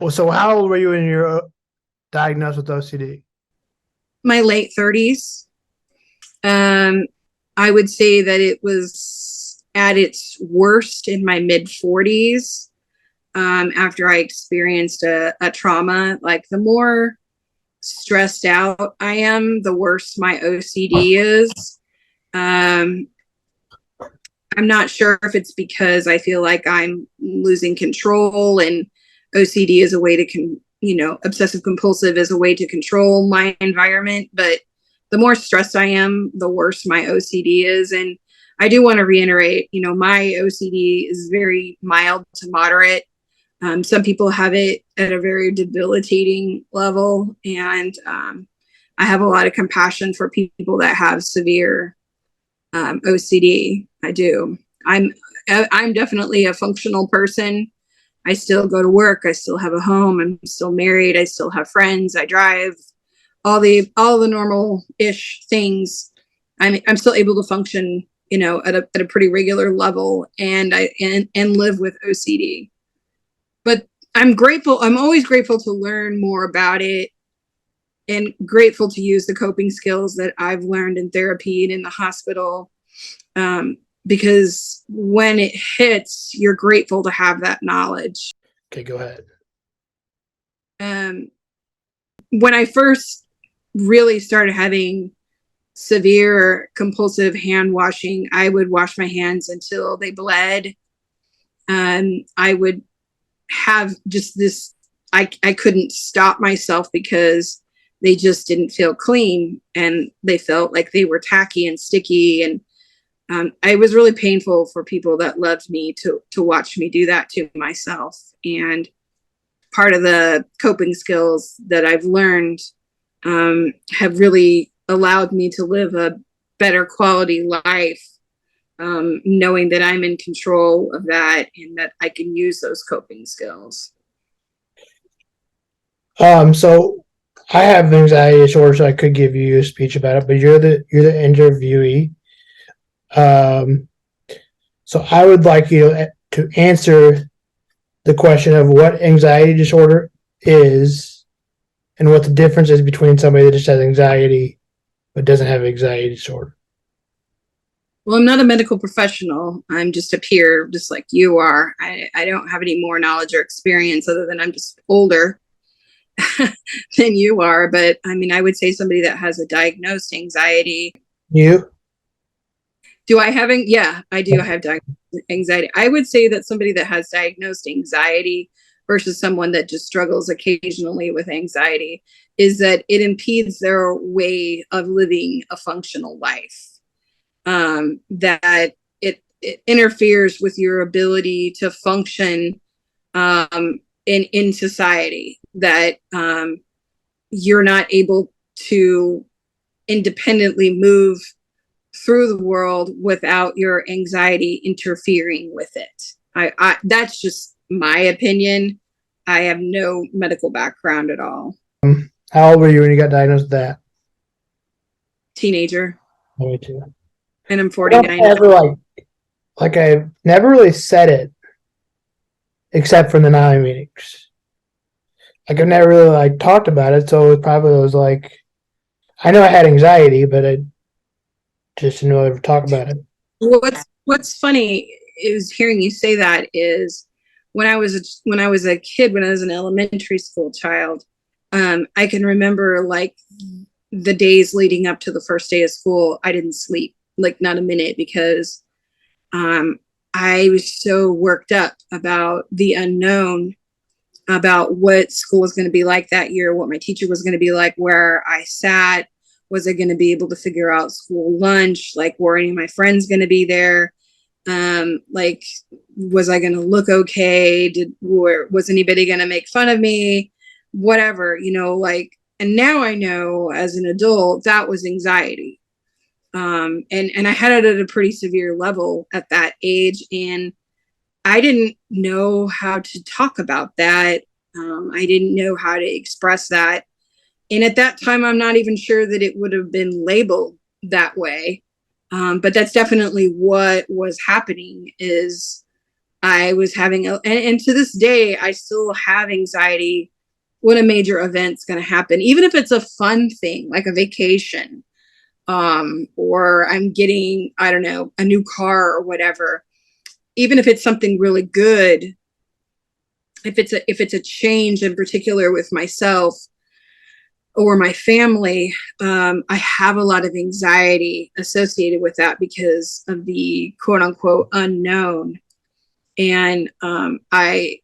Well, so how old were you when you were diagnosed with OCD? My late 30s. Um, I would say that it was at its worst in my mid 40s, after I experienced a trauma. Like, the more stressed out I am, the worse my OCD is. Um, I'm not sure if it's because I feel like I'm losing control, and OCD is a way to obsessive compulsive is a way to control my environment. But the more stressed I am, the worse my OCD is. And I do want to reiterate, my OCD is very mild to moderate. Some people have it at a very debilitating level. And I have a lot of compassion for people that have severe OCD. I do. I'm I'm definitely a functional person. I still go to work. I still have a home. I'm still married. I still have friends. I drive. All the normal ish things. I'm still able to function, at a pretty regular level, and and live with OCD. But I'm grateful. I'm always grateful to learn more about it, and grateful to use the coping skills that I've learned in therapy and in the hospital, um, because when it hits, you're grateful to have that knowledge. Okay, go ahead. Um, when I first really started having severe compulsive hand washing, I would wash my hands until they bled. I would have just this, I couldn't stop myself because they just didn't feel clean, and they felt like they were tacky and sticky. And it was really painful for people that loved me to watch me do that to myself. And part of the coping skills that I've learned, have really allowed me to live a better quality life, knowing that I'm in control of that and that I can use those coping skills. So I have anxiety disorder, so I could give you a speech about it, but you're the interviewee. Um, so I would like you to answer the question of what anxiety disorder is and what the difference is between somebody that just has anxiety but doesn't have anxiety disorder. Well, I'm not a medical professional. I'm just a peer, just like you are. I don't have any more knowledge or experience other than I'm just older than you are. But I mean, I would say somebody that has a diagnosed anxiety. You? Do I have? Yeah, I do have anxiety. I would say that somebody that has diagnosed anxiety versus someone that just struggles occasionally with anxiety is that it impedes their way of living a functional life. That it interferes with your ability to function, in society. That you're not able to independently move through the world without your anxiety interfering with it. I that's just my opinion. I have no medical background at all. How old were you when you got diagnosed with that? Teenager, Me too. and I'm I don't 49. ever like I've never really said it except for the NAMI meetings. Like I've never really talked about it, so it probably was like I know I had anxiety, but I just didn't really ever talk about it. What's funny is hearing you say that is when I was a kid, when I was an elementary school child, I can remember like the days leading up to the first day of school, I didn't sleep, like not a minute, because um, I was so worked up about the unknown, about what school was going to be like that year, what my teacher was going to be like, where I sat, was I going to be able to figure out school lunch, like were any of my friends going to be there, like was I going to look okay, was anybody going to make fun of me, whatever, like. And now I know as an adult that was anxiety, and I had it at a pretty severe level at that age, and I didn't know how to talk about that. I didn't know how to express that. And at that time, I'm not even sure that it would have been labeled that way. But that's definitely what was happening is I was having, and to this day, I still have anxiety when a major event's going to happen, even if it's a fun thing, like a vacation, or I'm getting, I don't know, a new car or whatever. Even if it's something really good, if it's a change in particular with myself or my family, I have a lot of anxiety associated with that because of the quote unquote unknown. And I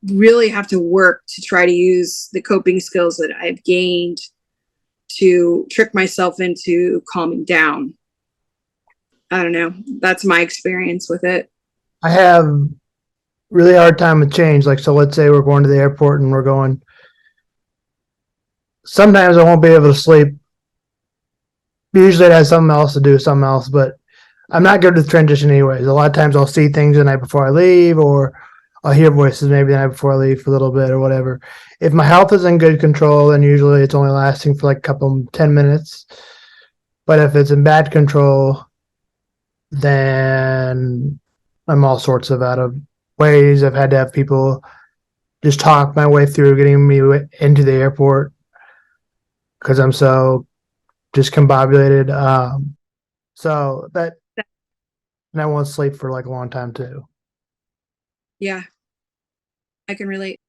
really have to work to try to use the coping skills that I've gained to trick myself into calming down. I don't know. That's my experience with it. I have really hard time with change. Like, so let's say we're going to the airport and we're going. Sometimes I won't be able to sleep. Usually it has something else to do, something else, but I'm not good with transition anyways. A lot of times I'll see things the night before I leave, or I'll hear voices maybe the night before I leave for a little bit or whatever. If my health is in good control, then usually it's only lasting for like 10 minutes. But if it's in bad control, then I'm all sorts of out of ways. I've had to have people just talk my way through getting me into the airport because I'm so discombobulated. So that, and I won't sleep for like a long time too. Yeah, I can relate.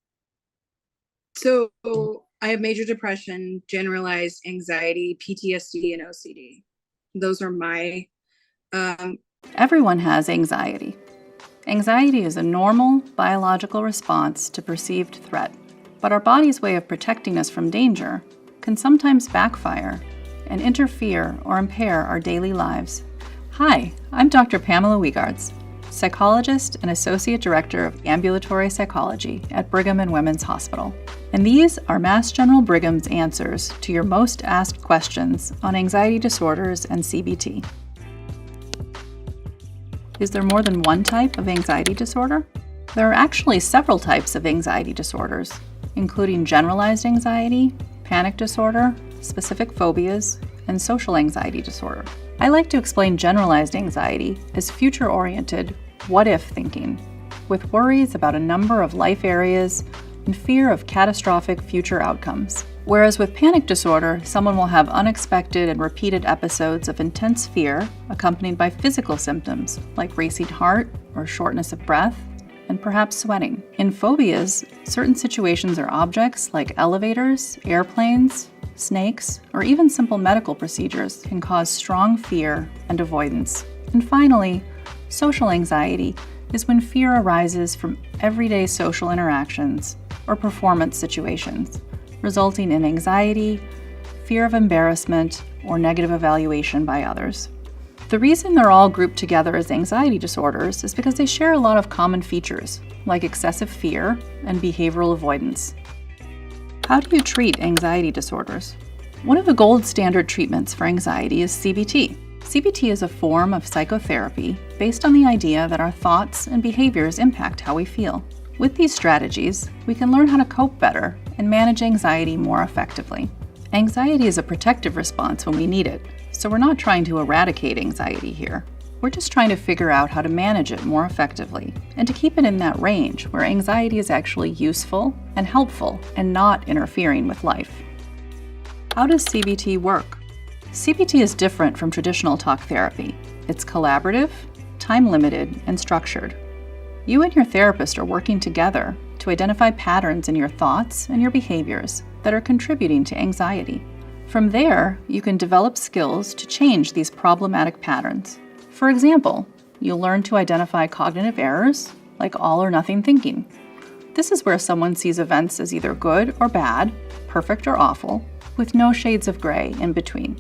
So I have major depression, generalized anxiety, PTSD, and OCD. Those are my. Everyone has anxiety. Anxiety is a normal biological response to perceived threat, but our body's way of protecting us from danger can sometimes backfire and interfere or impair our daily lives. Hi, I'm Dr. Pamela Wiegards, psychologist and associate director of ambulatory psychology at Brigham and Women's Hospital. And these are Mass General Brigham's answers to your most asked questions on anxiety disorders and CBT. Is there more than one type of anxiety disorder? There are actually several types of anxiety disorders, including generalized anxiety, panic disorder, specific phobias, and social anxiety disorder. I like to explain generalized anxiety as future-oriented, what-if thinking, with worries about a number of life areas and fear of catastrophic future outcomes. Whereas with panic disorder, someone will have unexpected and repeated episodes of intense fear accompanied by physical symptoms like racing heart or shortness of breath, and perhaps sweating. In phobias, certain situations or objects like elevators, airplanes, snakes, or even simple medical procedures can cause strong fear and avoidance. And finally, social anxiety is when fear arises from everyday social interactions or performance situations, resulting in anxiety, fear of embarrassment, or negative evaluation by others. The reason they're all grouped together as anxiety disorders is because they share a lot of common features, like excessive fear and behavioral avoidance. How do you treat anxiety disorders? One of the gold standard treatments for anxiety is CBT. CBT is a form of psychotherapy based on the idea that our thoughts and behaviors impact how we feel. With these strategies, we can learn how to cope better and manage anxiety more effectively. Anxiety is a protective response when we need it, so we're not trying to eradicate anxiety here. We're just trying to figure out how to manage it more effectively and to keep it in that range where anxiety is actually useful and helpful and not interfering with life. How does CBT work? CBT is different from traditional talk therapy. It's collaborative, time-limited, and structured. You and your therapist are working together to identify patterns in your thoughts and your behaviors that are contributing to anxiety. From there, you can develop skills to change these problematic patterns. For example, you'll learn to identify cognitive errors, like all or nothing thinking. This is where someone sees events as either good or bad, perfect or awful, with no shades of gray in between.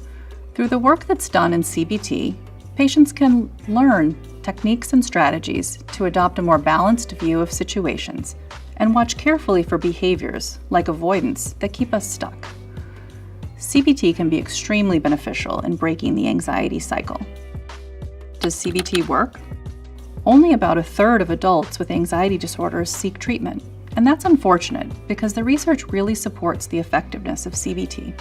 Through the work that's done in CBT, patients can learn techniques and strategies to adopt a more balanced view of situations and watch carefully for behaviors like avoidance that keep us stuck. CBT can be extremely beneficial in breaking the anxiety cycle. Does CBT work? Only about a third of adults with anxiety disorders seek treatment, and that's unfortunate because the research really supports the effectiveness of CBT.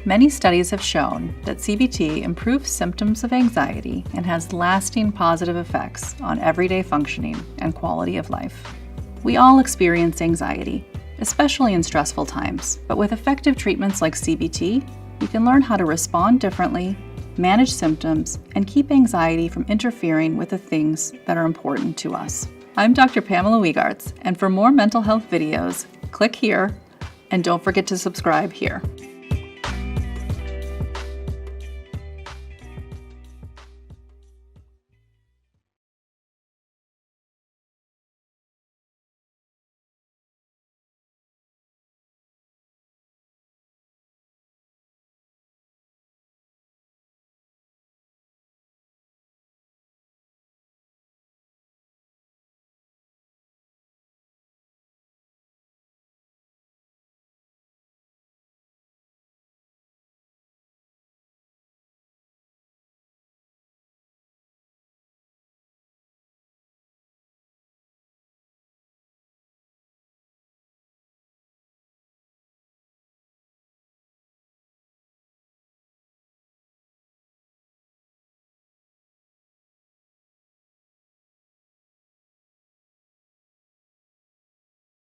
Many studies have shown that CBT improves symptoms of anxiety and has lasting positive effects on everyday functioning and quality of life. We all experience anxiety, especially in stressful times, but with effective treatments like CBT, you can learn how to respond differently, manage symptoms, and keep anxiety from interfering with the things that are important to us. I'm Dr. Pamela Wiegarts, and for more mental health videos, click here, and don't forget to subscribe here.